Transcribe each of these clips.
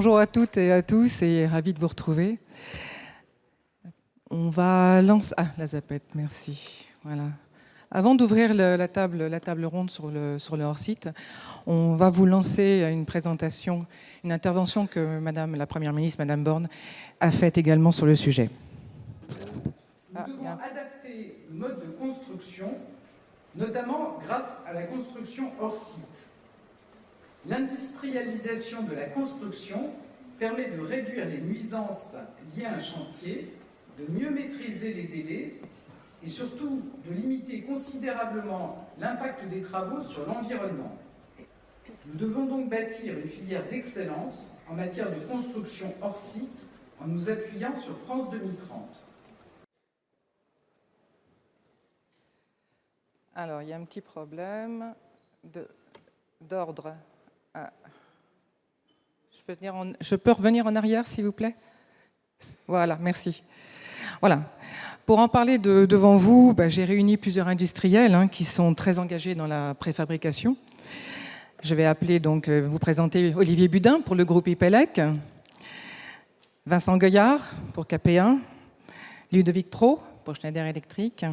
Bonjour à toutes et à tous et ravi de vous retrouver. On va lancer... Ah, la zapette, merci. Voilà. Avant d'ouvrir la table ronde sur le hors-site, on va vous lancer une présentation, une intervention que Madame la Première ministre, Madame Borne, a faite également sur le sujet. Nous devons adapter le mode de construction, notamment grâce à la construction hors site. L'industrialisation de la construction permet de réduire les nuisances liées à un chantier, de mieux maîtriser les délais et surtout de limiter considérablement l'impact des travaux sur l'environnement. Nous devons donc bâtir une filière d'excellence en matière de construction hors site en nous appuyant sur France 2030. Alors, il y a un petit problème d'ordre. Ah. Je peux revenir en arrière, s'il vous plaît? Voilà, merci. Voilà. Pour en parler devant vous, j'ai réuni plusieurs industriels qui sont très engagés dans la préfabrication. Je vais appeler donc vous présenter Olivier Budin pour le groupe IPELEC, Vincent Goyard pour KP1, Ludovic Pro pour Schneider Electric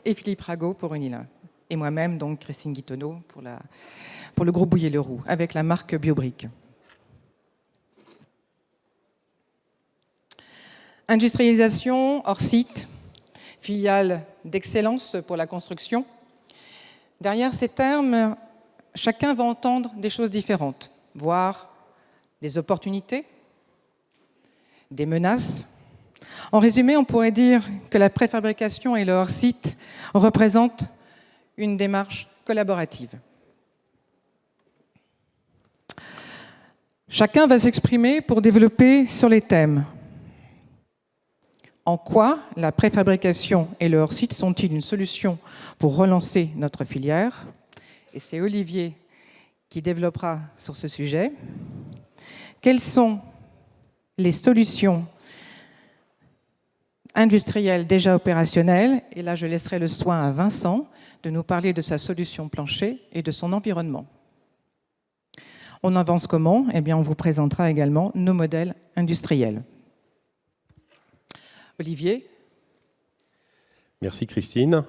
et Philippe Rago pour Unila. Et moi-même, donc Christine Guitonneau pour le groupe Bouillet-Leroux, avec la marque Biobrick. Industrialisation hors site, filiale d'excellence pour la construction. Derrière ces termes, chacun va entendre des choses différentes, voire des opportunités, des menaces. En résumé, on pourrait dire que la préfabrication et le hors site représentent une démarche collaborative. Chacun va s'exprimer pour développer sur les thèmes. En quoi la préfabrication et le hors-site sont-ils une solution pour relancer notre filière? Et c'est Olivier qui développera sur ce sujet. Quelles sont les solutions industrielles déjà opérationnelles? Et là, je laisserai le soin à Vincent de nous parler de sa solution plancher et de son environnement. On avance comment? Eh bien, on vous présentera également nos modèles industriels. Olivier. Merci Christine.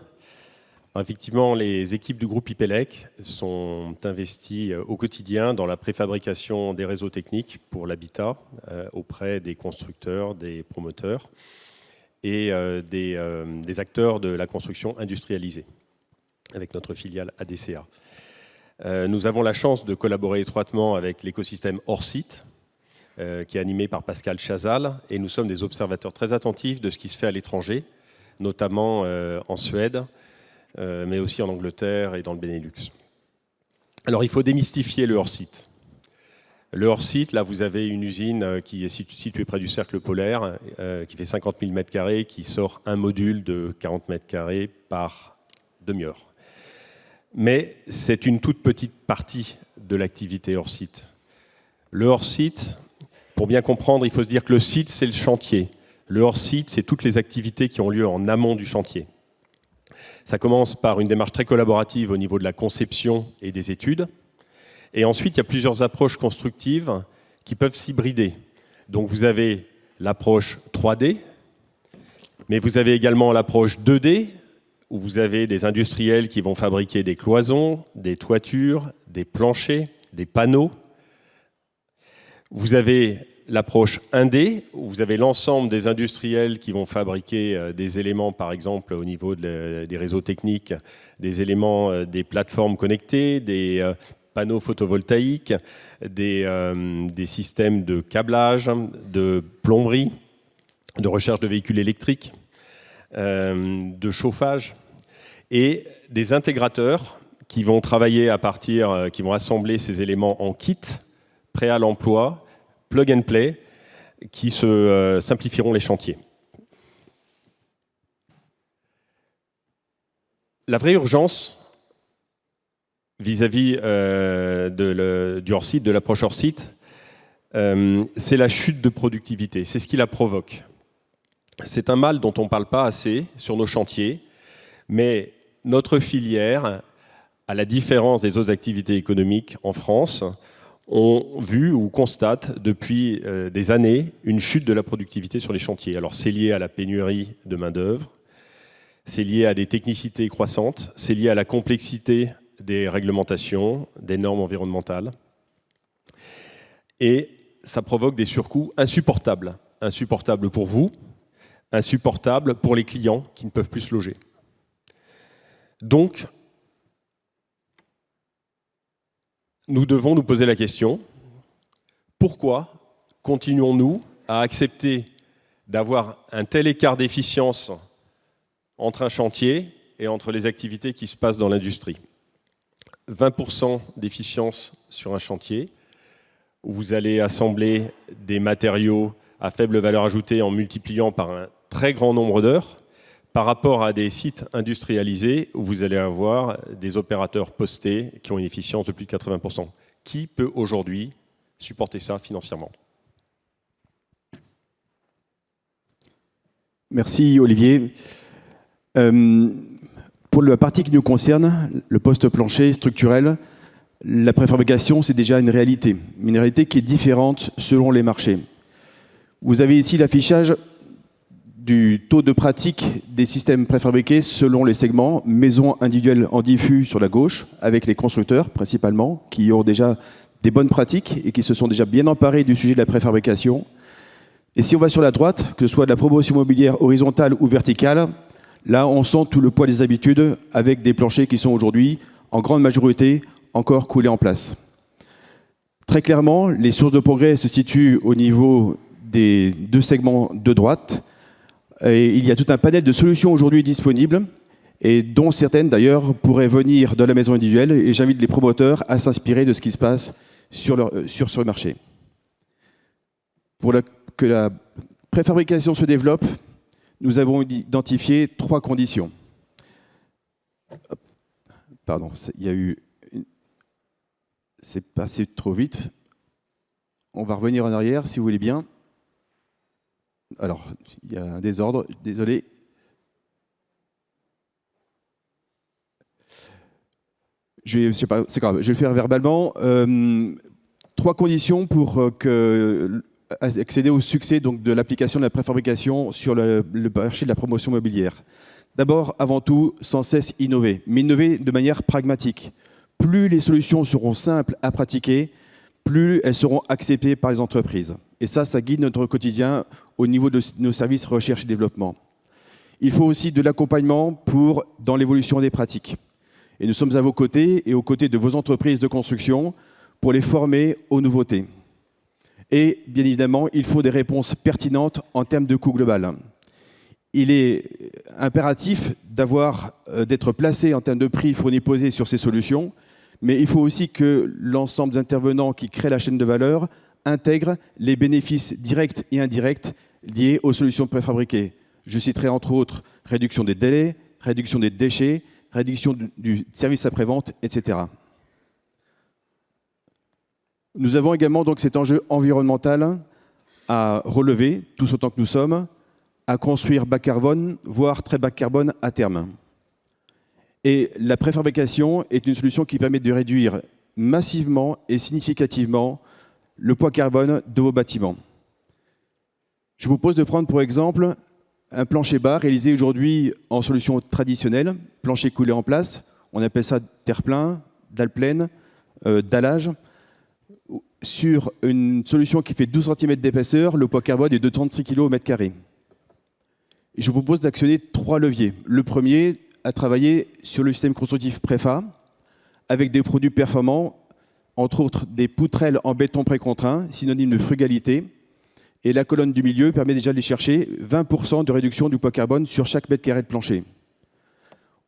Alors, effectivement, les équipes du groupe IPELEC sont investies au quotidien dans la préfabrication des réseaux techniques pour l'habitat auprès des constructeurs, des promoteurs et des acteurs de la construction industrialisée avec notre filiale ADCA. Nous avons la chance de collaborer étroitement avec l'écosystème hors site, qui est animé par Pascal Chazal, et nous sommes des observateurs très attentifs de ce qui se fait à l'étranger, notamment en Suède, mais aussi en Angleterre et dans le Benelux. Alors il faut démystifier le hors-site. Le hors-site, là vous avez une usine qui est située près du cercle polaire, qui fait 50 000 m², qui sort un module de 40 m² par demi-heure. Mais c'est une toute petite partie de l'activité hors-site. Le hors-site, pour bien comprendre, il faut se dire que le site, c'est le chantier. Le hors-site, c'est toutes les activités qui ont lieu en amont du chantier. Ça commence par une démarche très collaborative au niveau de la conception et des études. Et ensuite, il y a plusieurs approches constructives qui peuvent s'hybrider. Donc vous avez l'approche 3D, mais vous avez également l'approche 2D, où vous avez des industriels qui vont fabriquer des cloisons, des toitures, des planchers, des panneaux. Vous avez l'approche 1D, où vous avez l'ensemble des industriels qui vont fabriquer des éléments, par exemple au niveau des réseaux techniques, des éléments des plateformes connectées, des panneaux photovoltaïques, des systèmes de câblage, de plomberie, de recherche de véhicules électriques, de chauffage, et des intégrateurs qui vont travailler qui vont assembler ces éléments en kit, prêts à l'emploi, plug and play, qui se simplifieront les chantiers. La vraie urgence vis-à-vis du hors-site, de l'approche hors-site, c'est la chute de productivité. C'est ce qui la provoque. C'est un mal dont on ne parle pas assez sur nos chantiers, mais notre filière, à la différence des autres activités économiques en France, ont vu ou constatent depuis des années une chute de la productivité sur les chantiers. Alors c'est lié à la pénurie de main-d'œuvre, c'est lié à des technicités croissantes, c'est lié à la complexité des réglementations, des normes environnementales. Et ça provoque des surcoûts insupportables. Insupportables pour vous, insupportables pour les clients qui ne peuvent plus se loger. Donc, nous devons nous poser la question, pourquoi continuons-nous à accepter d'avoir un tel écart d'efficience entre un chantier et entre les activités qui se passent dans l'industrie ? 20% d'efficience sur un chantier, où vous allez assembler des matériaux à faible valeur ajoutée en multipliant par un très grand nombre d'heures, par rapport à des sites industrialisés où vous allez avoir des opérateurs postés qui ont une efficience de plus de 80%. Qui peut aujourd'hui supporter ça financièrement ? Merci Olivier. Pour la partie qui nous concerne, le poste plancher structurel, la préfabrication, c'est déjà une réalité qui est différente selon les marchés. Vous avez ici l'affichage du taux de pratique des systèmes préfabriqués selon les segments, maisons individuelles en diffus sur la gauche, avec les constructeurs principalement, qui ont déjà des bonnes pratiques et qui se sont déjà bien emparés du sujet de la préfabrication. Et si on va sur la droite, que ce soit de la promotion immobilière horizontale ou verticale, là on sent tout le poids des habitudes avec des planchers qui sont aujourd'hui, en grande majorité, encore coulés en place. Très clairement, les sources de progrès se situent au niveau des deux segments de droite. Et il y a tout un panel de solutions aujourd'hui disponibles, et dont certaines d'ailleurs pourraient venir de la maison individuelle, et j'invite les promoteurs à s'inspirer de ce qui se passe sur le marché. Pour que la préfabrication se développe, nous avons identifié 3 conditions. Pardon, il y a eu... C'est passé trop vite. On va revenir en arrière, si vous voulez bien. Alors, il y a un désordre, désolé. Je sais pas, c'est grave, je vais le faire verbalement. 3 conditions pour accéder au succès donc, de l'application de la préfabrication sur le marché de la promotion immobilière. D'abord, avant tout, sans cesse innover, mais innover de manière pragmatique. Plus les solutions seront simples à pratiquer, plus elles seront acceptées par les entreprises. Et ça guide notre quotidien au niveau de nos services recherche et développement. Il faut aussi de l'accompagnement dans l'évolution des pratiques. Et nous sommes à vos côtés et aux côtés de vos entreprises de construction pour les former aux nouveautés. Et bien évidemment, il faut des réponses pertinentes en termes de coût global. Il est impératif d'être placé en termes de prix fourni-posé sur ces solutions, mais il faut aussi que l'ensemble des intervenants qui créent la chaîne de valeur intègrent les bénéfices directs et indirects liés aux solutions préfabriquées. Je citerai entre autres réduction des délais, réduction des déchets, réduction du service après-vente, etc. Nous avons également donc cet enjeu environnemental à relever, tous autant que nous sommes, à construire bas carbone, voire très bas carbone à terme. Et la préfabrication est une solution qui permet de réduire massivement et significativement le poids carbone de vos bâtiments. Je vous propose de prendre pour exemple un plancher bas réalisé aujourd'hui en solution traditionnelle, plancher coulé en place, on appelle ça terre-plein, dalle pleine, dallage. Sur une solution qui fait 12 cm d'épaisseur, le poids carbone est de 36 kg au mètre carré. Et je vous propose d'actionner 3 leviers. Le premier, à travailler sur le système constructif Préfa, avec des produits performants, entre autres des poutrelles en béton précontraint, synonyme de frugalité. Et la colonne du milieu permet déjà de chercher 20% de réduction du poids carbone sur chaque mètre carré de plancher.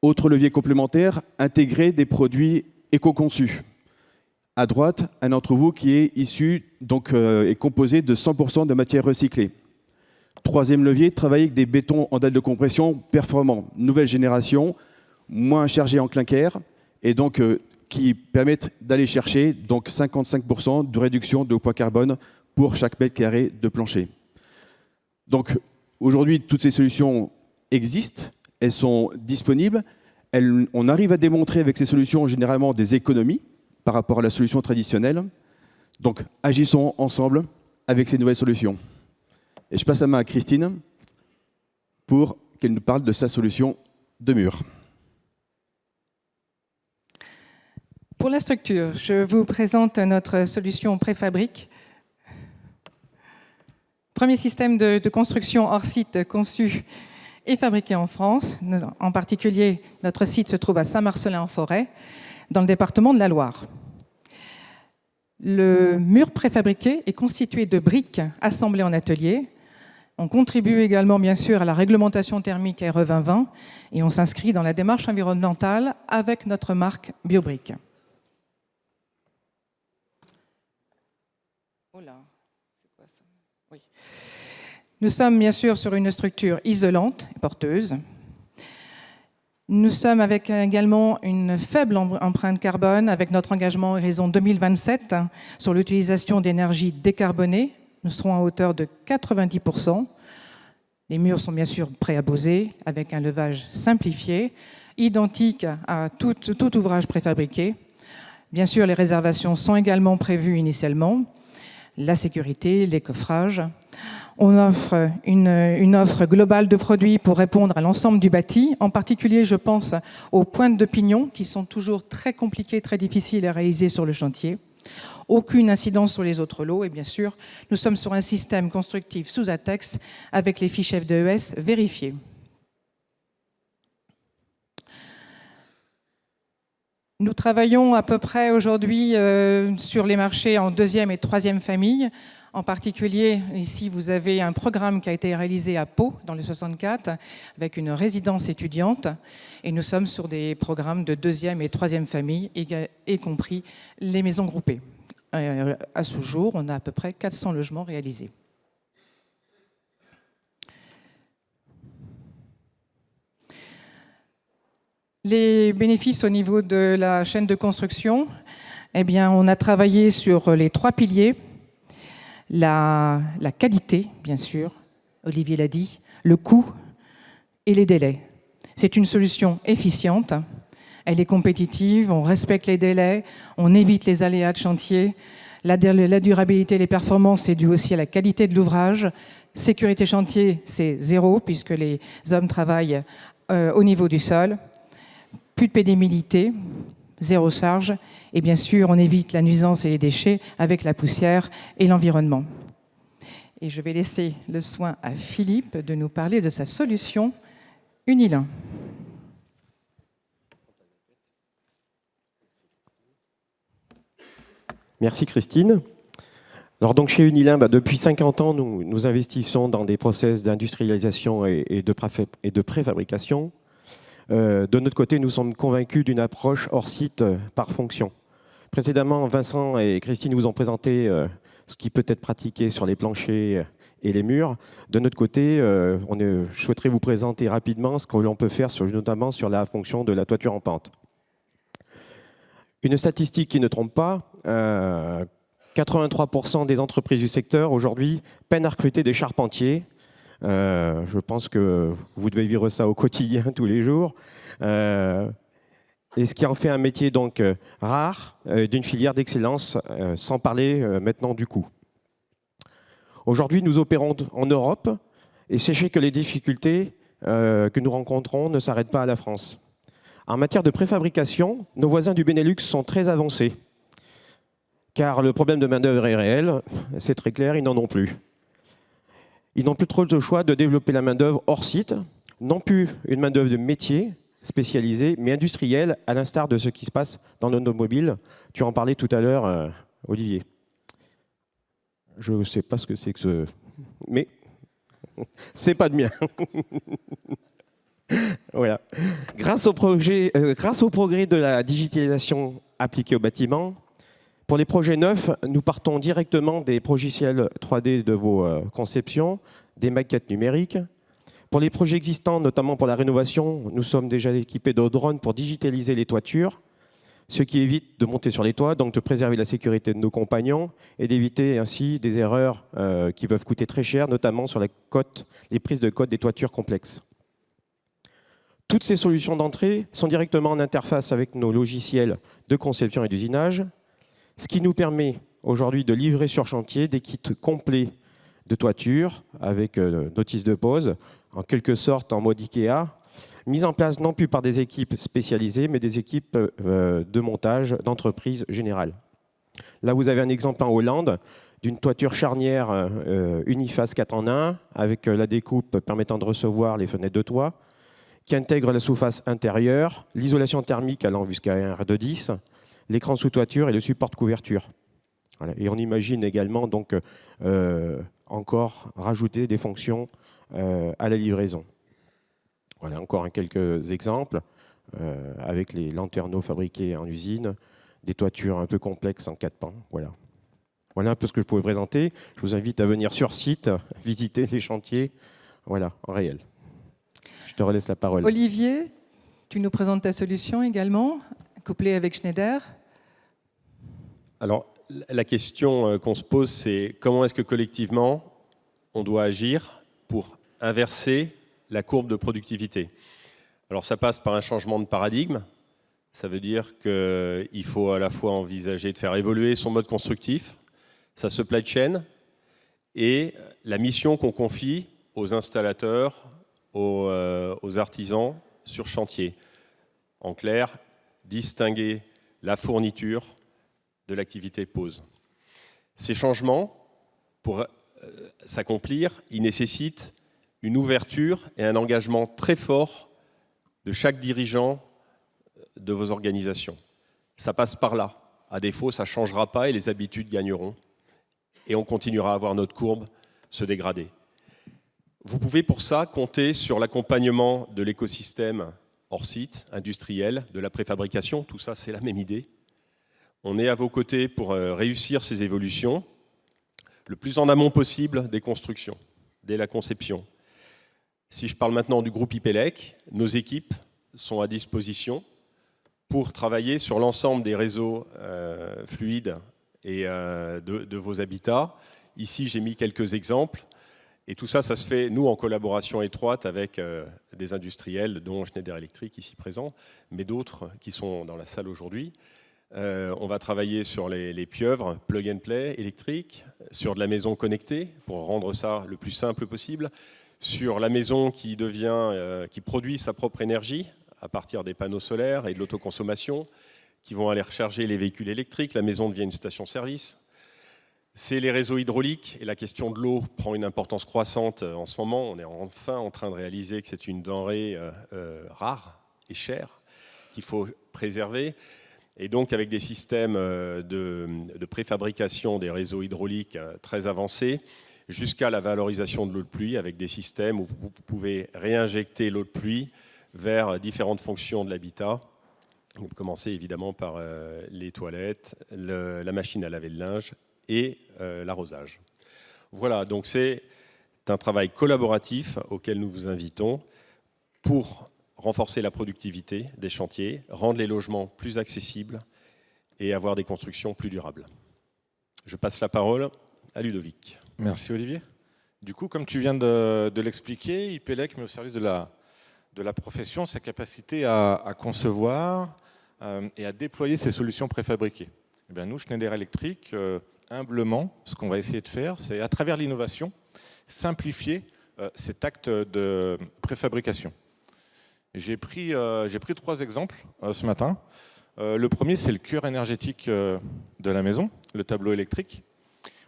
Autre levier complémentaire, intégrer des produits éco-conçus. À droite, un d'entre vous qui est issu, donc est composé de 100% de matières recyclées. Troisième levier, travailler avec des bétons en dalle de compression performants, nouvelle génération, moins chargés en clinker, et donc qui permettent d'aller chercher donc 55% de réduction de poids carbone pour chaque mètre carré de plancher. Donc aujourd'hui, toutes ces solutions existent, elles sont disponibles, on arrive à démontrer avec ces solutions généralement des économies par rapport à la solution traditionnelle. Donc, agissons ensemble avec ces nouvelles solutions. Et je passe la main à Christine pour qu'elle nous parle de sa solution de mur. Pour la structure, je vous présente notre solution préfabrique. Premier système de construction hors site conçu et fabriqué en France. En particulier, notre site se trouve à Saint-Marcellin-en-Forêt, dans le département de la Loire. Le mur préfabriqué est constitué de briques assemblées en atelier. On contribue également, bien sûr, à la réglementation thermique RE 2020 et on s'inscrit dans la démarche environnementale avec notre marque BioBrick. Oh là, c'est quoi ça ? Oui. Nous sommes bien sûr sur une structure isolante et porteuse. Nous sommes avec également une faible empreinte carbone avec notre engagement Horizon 2027 sur l'utilisation d'énergie décarbonée. Nous serons à hauteur de 90%. Les murs sont bien sûr préapposés avec un levage simplifié, identique à tout ouvrage préfabriqué. Bien sûr, les réservations sont également prévues initialement. La sécurité, les coffrages. On offre une offre globale de produits pour répondre à l'ensemble du bâti. En particulier, je pense aux pointes de pignon qui sont toujours très compliquées, très difficiles à réaliser sur le chantier. Aucune incidence sur les autres lots. Et bien sûr, nous sommes sur un système constructif sous ATEX avec les fiches FDES vérifiées. Nous travaillons à peu près aujourd'hui sur les marchés en deuxième et troisième famille. En particulier, ici, vous avez un programme qui a été réalisé à Pau, dans le 64, avec une résidence étudiante. Et nous sommes sur des programmes de deuxième et troisième famille, y compris les maisons groupées. À ce jour, on a à peu près 400 logements réalisés. Les bénéfices au niveau de la chaîne de construction, eh bien, on a travaillé sur les 3 piliers. La qualité, bien sûr, Olivier l'a dit, le coût et les délais. C'est une solution efficiente, elle est compétitive, on respecte les délais, on évite les aléas de chantier. La durabilité, les performances, c'est dû aussi à la qualité de l'ouvrage. Sécurité chantier, c'est 0, puisque les hommes travaillent au niveau du sol. Plus de pénibilité, 0 charge. Et bien sûr, on évite la nuisance et les déchets avec la poussière et l'environnement. Et je vais laisser le soin à Philippe de nous parler de sa solution Unilin. Merci Christine. Alors donc chez Unilin, depuis 50 ans, nous investissons dans des process d'industrialisation et de préfabrication. De notre côté, nous sommes convaincus d'une approche hors site par fonction. Précédemment, Vincent et Christine vous ont présenté ce qui peut être pratiqué sur les planchers et les murs. De notre côté, je souhaiterais vous présenter rapidement ce que l'on peut faire, notamment sur la fonction de la toiture en pente. Une statistique qui ne trompe pas, 83% des entreprises du secteur aujourd'hui peinent à recruter des charpentiers. Je pense que vous devez vivre ça au quotidien tous les jours. Et ce qui en fait un métier donc rare, d'une filière d'excellence, sans parler maintenant du coût. Aujourd'hui, nous opérons en Europe et sachez que les difficultés que nous rencontrons ne s'arrêtent pas à la France. En matière de préfabrication, nos voisins du Benelux sont très avancés, car le problème de main-d'œuvre est réel, c'est très clair, ils n'en ont plus. Ils n'ont plus trop de choix de développer la main-d'œuvre hors site, non plus une main-d'œuvre de métier spécialisée, mais industrielle, à l'instar de ce qui se passe dans l'automobile. Tu en parlais tout à l'heure, Olivier. Je ne sais pas ce que c'est que ce... Mais c'est pas de mien. Voilà. Grâce au progrès de la digitalisation appliquée au bâtiment, pour les projets neufs, nous partons directement des logiciels 3D de vos conceptions, des maquettes numériques. Pour les projets existants, notamment pour la rénovation, nous sommes déjà équipés de drones pour digitaliser les toitures, ce qui évite de monter sur les toits, donc de préserver la sécurité de nos compagnons et d'éviter ainsi des erreurs qui peuvent coûter très cher, notamment sur les prises de cote des toitures complexes. Toutes ces solutions d'entrée sont directement en interface avec nos logiciels de conception et d'usinage, ce qui nous permet aujourd'hui de livrer sur chantier des kits complets de toiture avec notice de pose, en quelque sorte en mode Ikea, mise en place non plus par des équipes spécialisées, mais des équipes de montage d'entreprise générale. Là, vous avez un exemple en Hollande d'une toiture charnière uniface 4 en 1, avec la découpe permettant de recevoir les fenêtres de toit, qui intègre la sous-face intérieure, l'isolation thermique allant jusqu'à 1 R210, l'écran sous toiture et le support de couverture. Voilà. Et on imagine également donc encore rajouter des fonctions à la livraison. Voilà encore quelques exemples avec les lanterneaux fabriqués en usine, des toitures un peu complexes en 4 pans. Voilà. Voilà un peu ce que je pouvais présenter. Je vous invite à venir sur site, visiter les chantiers, voilà, en réel. Je te relaisse la parole. Olivier, tu nous présentes ta solution également, couplée avec Schneider. Alors, la question qu'on se pose, c'est comment est-ce que collectivement, on doit agir pour inverser la courbe de productivité. Alors, ça passe par un changement de paradigme. Ça veut dire qu'il faut à la fois envisager de faire évoluer son mode constructif, sa supply chain, et la mission qu'on confie aux installateurs, aux artisans sur chantier. En clair, distinguer la fourniture de l'activité pose. Ces changements, pour s'accomplir, ils nécessitent une ouverture et un engagement très fort de chaque dirigeant de vos organisations. Ça passe par là. À défaut, ça ne changera pas et les habitudes gagneront. Et on continuera à voir notre courbe se dégrader. Vous pouvez pour ça compter sur l'accompagnement de l'écosystème hors site, industriel, de la préfabrication. Tout ça, c'est la même idée. On est à vos côtés pour réussir ces évolutions le plus en amont possible des constructions, dès la conception. Si je parle maintenant du groupe IPELEC, nos équipes sont à disposition pour travailler sur l'ensemble des réseaux fluides et de vos habitats. Ici, j'ai mis quelques exemples. Et tout ça, ça se fait, nous, en collaboration étroite avec des industriels, dont Schneider Electric, ici présent, mais d'autres qui sont dans la salle aujourd'hui. On va travailler sur les pieuvres plug and play électriques, sur de la maison connectée, pour rendre ça le plus simple possible, sur la maison qui produit sa propre énergie, à partir des panneaux solaires et de l'autoconsommation, qui vont aller recharger les véhicules électriques. La maison devient une station-service. C'est les réseaux hydrauliques, et la question de l'eau prend une importance croissante en ce moment. On est enfin en train de réaliser que c'est une denrée rare et chère qu'il faut préserver. Et donc avec des systèmes de préfabrication des réseaux hydrauliques très avancés, jusqu'à la valorisation de l'eau de pluie, avec des systèmes où vous pouvez réinjecter l'eau de pluie vers différentes fonctions de l'habitat. Vous commencez évidemment par les toilettes, la machine à laver le linge et l'arrosage. Voilà, donc c'est un travail collaboratif auquel nous vous invitons pour renforcer la productivité des chantiers, rendre les logements plus accessibles et avoir des constructions plus durables. Je passe la parole à Ludovic. Merci Olivier. Du coup, comme tu viens de l'expliquer, IPELEC met au service de la profession sa capacité à concevoir et à déployer ses solutions préfabriquées. Eh bien, nous, Schneider Electric, humblement, ce qu'on va essayer de faire, c'est à travers l'innovation, simplifier cet acte de préfabrication. J'ai pris 3 exemples ce matin. Le premier, c'est le cœur énergétique de la maison, le tableau électrique.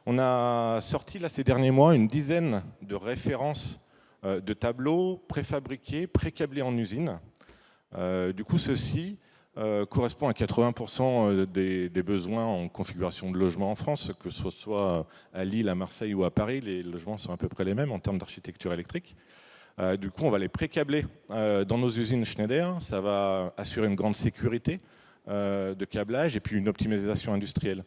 On a sorti là, ces derniers mois une dizaine de références de tableaux préfabriqués, précablés en usine. Du coup, ceci correspond à 80% des besoins en configuration de logement en France, que ce soit à Lille, à Marseille ou à Paris. Les logements sont à peu près les mêmes en termes d'architecture électrique. Du coup, on va les précabler dans nos usines Schneider. Ça va assurer une grande sécurité de câblage et puis une optimisation industrielle.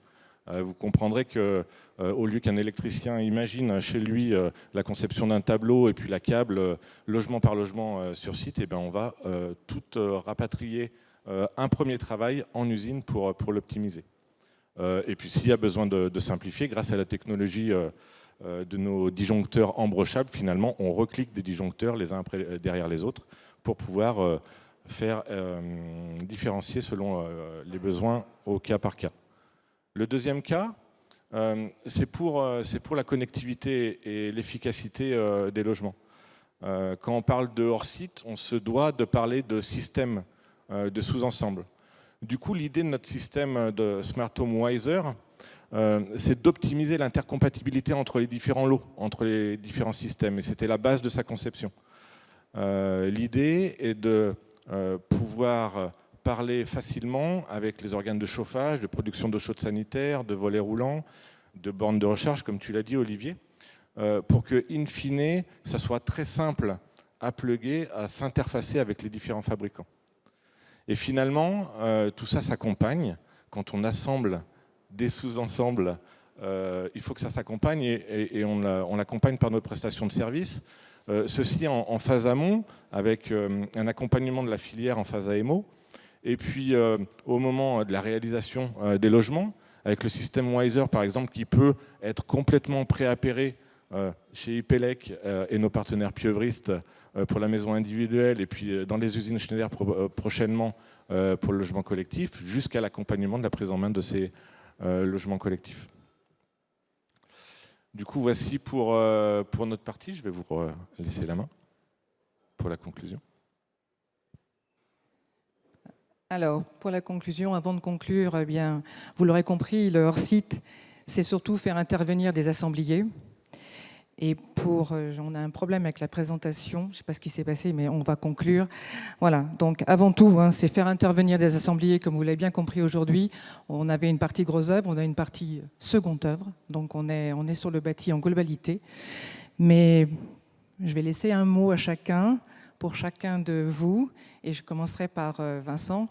Vous comprendrez qu'au lieu qu'un électricien imagine chez lui la conception d'un tableau et puis la câble logement par logement sur site, eh bien on va tout rapatrier un premier travail en usine pour l'optimiser. Et puis s'il y a besoin de simplifier, grâce à la technologie de nos disjoncteurs embrochables, finalement, on reclique des disjoncteurs les uns derrière les autres pour pouvoir faire différencier selon les besoins au cas par cas. Le deuxième cas, c'est pour la connectivité et l'efficacité des logements. Quand on parle de hors-site, on se doit de parler de système, de sous-ensemble. Du coup, l'idée de notre système de Smart Home Wiser, c'est d'optimiser l'intercompatibilité entre les différents lots, entre les différents systèmes. Et c'était la base de sa conception. L'idée est de pouvoir parler facilement avec les organes de chauffage, de production d'eau chaude sanitaire, de volets roulants, de bornes de recharge, comme tu l'as dit, Olivier, pour que, in fine, ça soit très simple à plugger, à s'interfacer avec les différents fabricants. Et finalement, tout ça s'accompagne. Quand on assemble des sous-ensembles, il faut que ça s'accompagne et on l'accompagne par notre prestation de service. Ceci en phase amont, avec un accompagnement de la filière en phase AMO. Et puis, au moment de la réalisation des logements, avec le système Wiser, par exemple, qui peut être complètement préappairé chez IPELEC et nos partenaires pieuvristes pour la maison individuelle, et puis dans les usines Schneider prochainement pour le logement collectif, jusqu'à l'accompagnement de la prise en main de ces logements collectifs. Du coup, voici pour notre partie. Je vais vous laisser la main pour la conclusion. Alors, pour la conclusion, avant de conclure, eh bien, vous l'aurez compris, le hors-site, c'est surtout faire intervenir des assembliers. Et on a un problème avec la présentation, je ne sais pas ce qui s'est passé, mais on va conclure. Voilà, donc avant tout, c'est faire intervenir des assembliers, comme vous l'avez bien compris aujourd'hui. On avait une partie grosse œuvre, on a une partie seconde œuvre, donc on est sur le bâti en globalité. Mais je vais laisser un mot à chacun, pour chacun de vous, et je commencerai par Vincent.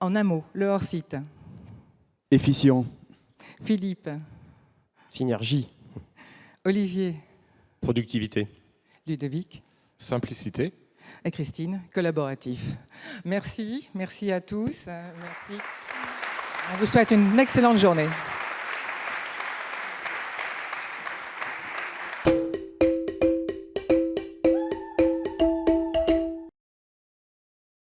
En un mot, le hors-site. Efficient. Philippe. Synergie. Olivier. Productivité. Ludovic. Simplicité. Et Christine, collaboratif. Merci à tous. Merci. On vous souhaite une excellente journée.